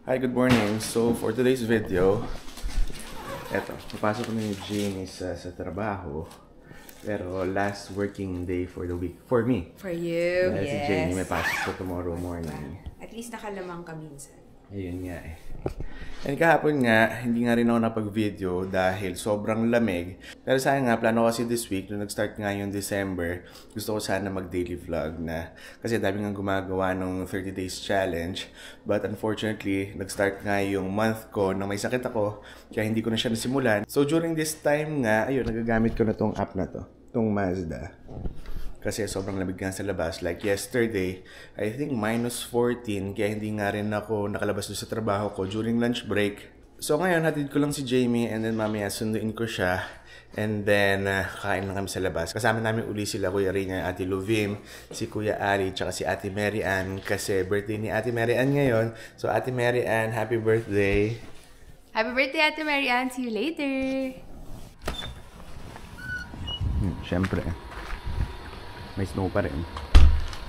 Hi, good morning. So, for today's video, eto, papasok na yung Jamie sa trabaho. Pero last working day for the week. For me. For you, dahil yes. si Jamie may pasok ko tomorrow morning. At least nakalamang ka minsan. Ayun nga eh. And kahapon nga, hindi nga rin ako napag-video dahil sobrang lamig. Pero sayang nga, plano ko kasi this week, nung nag-start nga yung December, gusto ko sana mag-daily vlog na. Kasi dami nga gumagawa ng 30 days challenge. But unfortunately, nag-start nga yung month ko na may sakit ako, kaya hindi ko na siya nasimulan. So during this time nga, ayun, nagagamit ko na tong app na to, tong Mazda. Kasi sobrang lamig nga sa labas. Like yesterday, I think -14. Kaya hindi nga rin ako nakalabas doon sa trabaho ko during lunch break. So ngayon, hatid ko lang si Jamie and then mamaya sunduin ko siya. And then, kain lang kami sa labas. Kasama namin uli sila Kuya Rina, Ate Luvim, si Kuya Ari, tsaka si Ate Mary Ann. Kasi birthday ni Ate Mary Ann ngayon. So Ate Mary Ann, happy birthday! Happy birthday, Ate Mary Ann. See you later! Siyempre. May snow pa rin,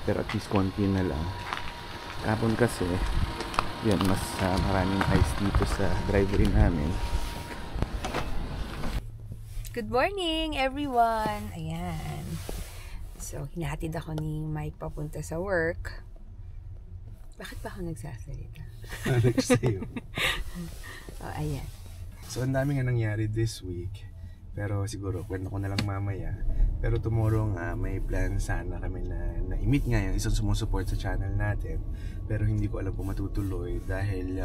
pero at least konti na lang. Kapon kasi yan, mas maraming ice dito sa driveway namin. Good morning, everyone! Ayan. So, hinahatid ako ni Mike papunta sa work. Bakit ba ako nagsasalita? Ano sa'yo? Oh, ayan. So, ang dami nga nangyari this week. Pero siguro, kwento ko na lang mamaya. Pero tomorrow nga, may plan sana kami na i-meet nga yung isang sumusupport sa channel natin. Pero hindi ko alam kung matutuloy dahil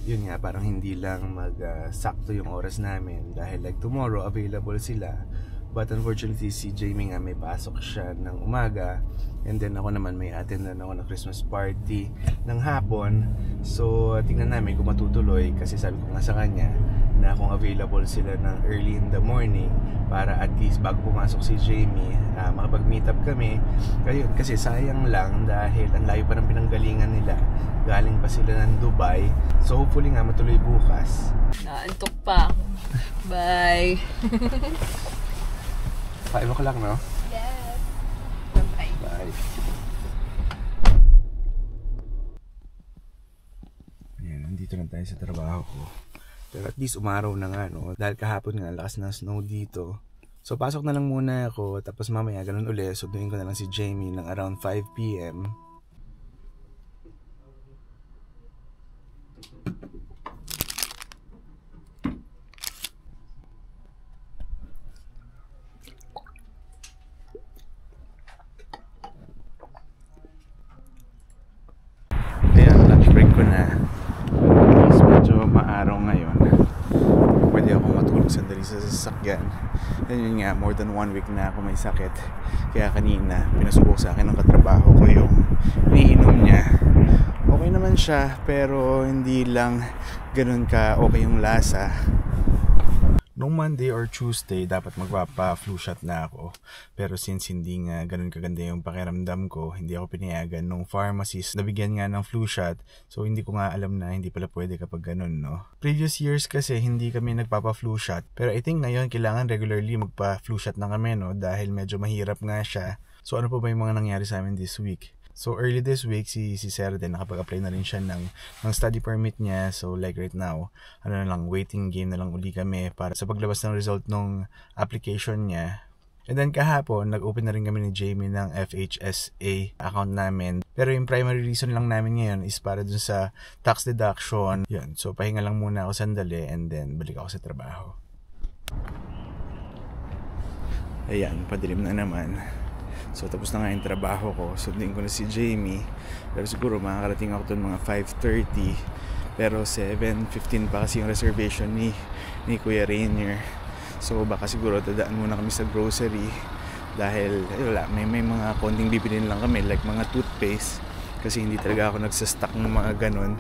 yun nga, parang hindi lang mag-sakto yung oras namin. Dahil like tomorrow, available sila. But unfortunately, si Jamie nga may pasok siya ng umaga. And then ako naman may attendan ako ng Christmas party ng hapon. So tingnan namin kung matutuloy kasi sabi ko nga sa kanya na kung available sila ng early in the morning para at least bago pumasok si Jamie, makapag-meet up kami. Kasi sayang lang dahil ang layo pa ng pinanggalingan nila. Galing pa sila ng Dubai. So hopefully nga matuloy bukas. Naantok pa. Bye! 5 o'clock, no? Yes! Bye! Bye! Ayan, nandito na tayo sa trabaho ko. Pero at least umaraw na nga, no? Dahil kahapon nga, lakas ng snow dito. So pasok na lang muna ako, tapos mamaya ganun ulit. Sunduin ko na lang si Jamie ng around 5 PM. Ayan, lunch break ko na. At least medyo maaraw ngayon. Pwede ako matulog sandali sa sasakyan. And yun nga, more than 1 week na ako may sakit. Kaya kanina, pinasubok sa akin ng katrabaho ko yung iniinom niya. Okay naman siya, pero hindi lang ganun ka okay yung lasa. Noong Monday or Tuesday, dapat magpapa-flu shot na ako. Pero since hindi nga ganun kaganda yung pakiramdam ko, hindi ako pinayagan nung pharmacist na bigyan nga ng flu shot. So hindi ko nga alam na hindi pala pwede kapag ganun, no? Previous years kasi hindi kami nagpapa-flu shot. Pero I think ngayon kailangan regularly magpa-flu shot na kami, no? Dahil medyo mahirap nga siya. So ano pa ba yung mga nangyari sa amin this week? So early this week, si Sir din nakapag-apply na rin siya ng study permit niya. So like right now, ano na lang, waiting game na lang uli kami para sa paglabas ng result ng application niya. And then kahapon, nag-open na rin kami ni Jamie ng FHSA account namin. Pero yung primary reason lang namin ngayon is para dun sa tax deduction. Yun, so pahinga lang muna ako sandali and then balik ako sa trabaho. Ayan, padilim na naman. So tapos na nga yung trabaho ko. Sundin ko na si Jamie. Pero siguro makakarating ako doon mga 5:30. Pero 7:15 pa kasi yung reservation ni Kuya Rainier. So baka siguro dadaan muna kami sa grocery. Dahil wala, may mga konting bibilin lang kami. Like mga toothpaste. Kasi hindi talaga ako nagsastock ng mga ganun.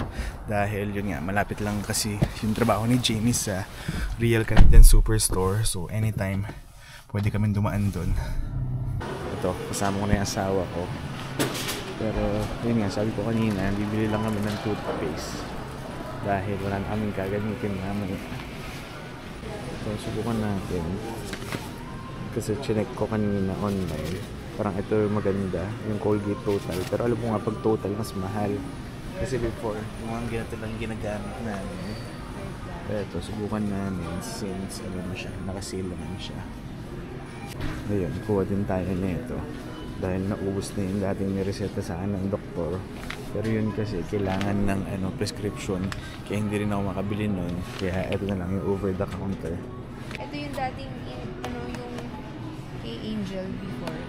Dahil yun nga, malapit lang kasi yung trabaho ni Jamie sa Real Canadian Superstore. So anytime pwede kami dumaan doon. Ito, kasama ko na yung asawa ko. Pero yun nga, sabi ko kanina, bibili lang kami ng toothpaste dahil wala na kaming gagamitin namin. So subukan natin kasi chinek ko kanina online, parang ito yung maganda, yung Colgate Total, pero alam mo nga pag Total mas mahal. Kasi before, yung mga ganito lang ginagamit namin. Pero ito, subukan namin since ano na siya, nakasil naman siya. Ayun, kuha din tayo nito. Dahil naubos na yung dating nireseta sa akin ng doktor. Pero yun kasi, kailangan ng prescription. Kaya hindi rin ako makabili nun. Kaya ito na lang yung over the counter. Ito yung dating, yung kay Angel before.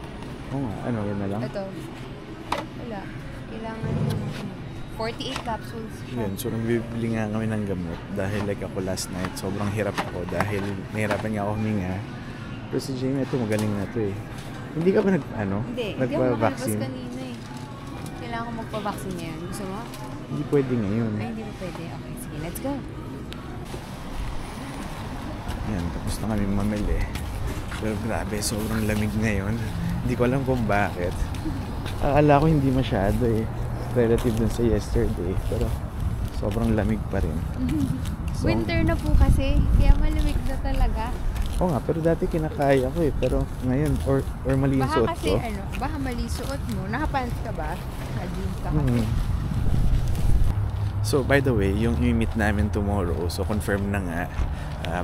Oo nga, yun na lang? Ito. Wala. Kailangan yung 48 capsules siya. Yun, so nagbibili nga kami ng gamot. Dahil like ako last night, sobrang hirap ako. Dahil nahirapan nga ako huminga. Pero si Jamie, ito magaling na ito eh. Hindi ka ba Hindi ako makalabas kanina eh. Kailangan ko magpa-vaccine ngayon. Gusto mo? Hindi pwede ngayon. Ay, hindi ba pwede? Okay, sige. Let's go. Yan, tapos na kami mamili. Pero grabe, sobrang lamig ngayon. Hindi ko alam kung bakit. Akala ko hindi masyado eh. Relative dun sa yesterday. Pero sobrang lamig pa rin. So, winter na po kasi. Kaya malamig na talaga. Oo nga, pero dati kinakaya ko eh. Pero ngayon, or mali yung Baka suot kasi ko. baka mali suot mo. Nakapants ka ba? Naka-jeans ka kasi. So, by the way, yung i-meet namin tomorrow, so confirm na nga,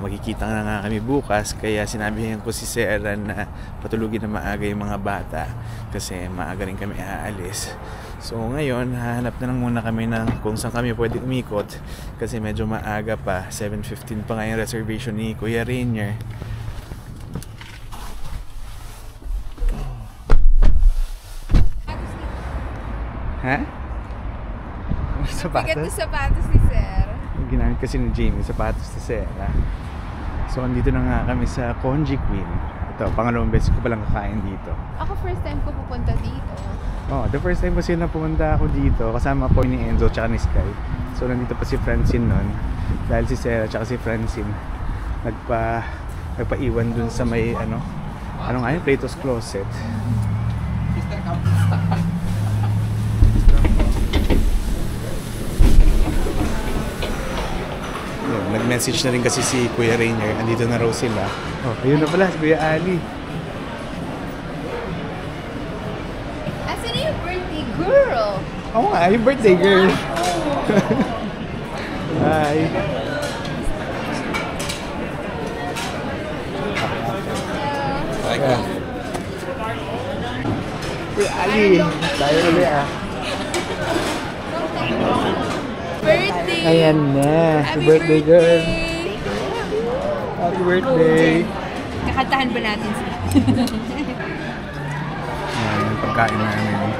magkikita na nga kami bukas, kaya sinabihan ko si Sarah na patulugin na maaga yung mga bata kasi maaga rin kami aalis. So ngayon, hahanap na lang muna kami ng kung saan kami pwede umikot kasi medyo maaga pa, 7:15 pa nga yung reservation ni Kuya Rainier. Ha? Bigat yung sapatos ni Sir. Ginamit kasi ni Jamie, sapatos ni Sarah. So, andito na nga kami sa Konji Queen. Ito, pangalawang beses ko palang kakain dito. Ako first time ko pupunta dito. Oh, the first time kasi na pumunta ako dito, kasama po ni Enzo tsaka ni Sky. So, nandito pa si Francine nun. Dahil si Sarah tsaka si Francine nagpaiwan dun sa may, ano nga yun? Plato's Closet. Nag-message na rin kasi si Kuya Rainier. Andito na raw sila. Oh, ayun na pala, si Kuya Ali. Asan na yung birthday girl? Oo nga, yung birthday girl. Hi. Kuya Ali, tayo ulit Birthday! Ayan na, si birthday girl. Happy birthday! Kakantahan ba natin sila? Ayan, yung pagkain namin.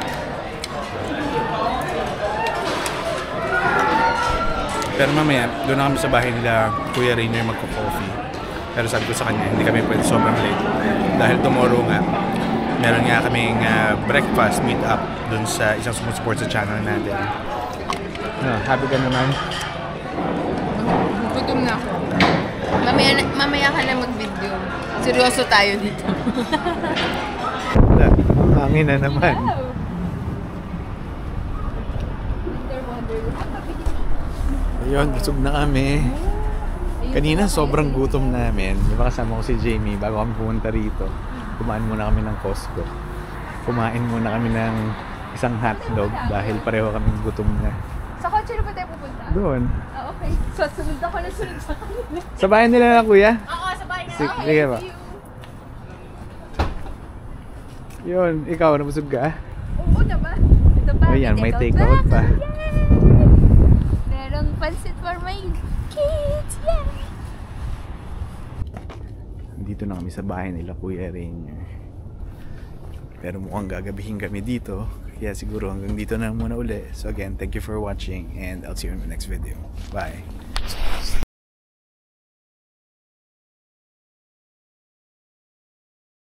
Pero mamaya, doon na kami sa bahay nila Kuya Rainier magko-coffee. Pero sabi ko sa kanya, hindi kami pwede sobrang late. Dahil tomorrow nga, meron nga kaming breakfast meet-up doon sa isang sumusupport sa channel natin. Happy ka naman? Gutom na ako. Mamaya ka na mag-video. Seryoso tayo dito. Wala, hangin na naman. Ayun, busog na kami. Kanina sobrang gutom namin. Di ba kasama ko si Jamie bago kami pumunta rito. Kumain muna kami ng Costco. Kumain muna kami ng isang hotdog dahil pareho kaming gutom na. Sa kotse na ba tayo pupunta? Doon. Ah, okay. So, sunod ako na sunod sa kanila. Sa bahay nila na, kuya? Oo, sa bahay na. Sige ba? Yun, ikaw, nabusog ka? Oo naman. Ito pa. Ayan, may take out pa. Merong pansit for my kids. Yay! Dito na kami sa bahay nila, Kuya Rainier. Pero mukhang gagabihin kami dito. Kaya siguro hanggang dito na muna uli. So again, thank you for watching and I'll see you in the next video. Bye!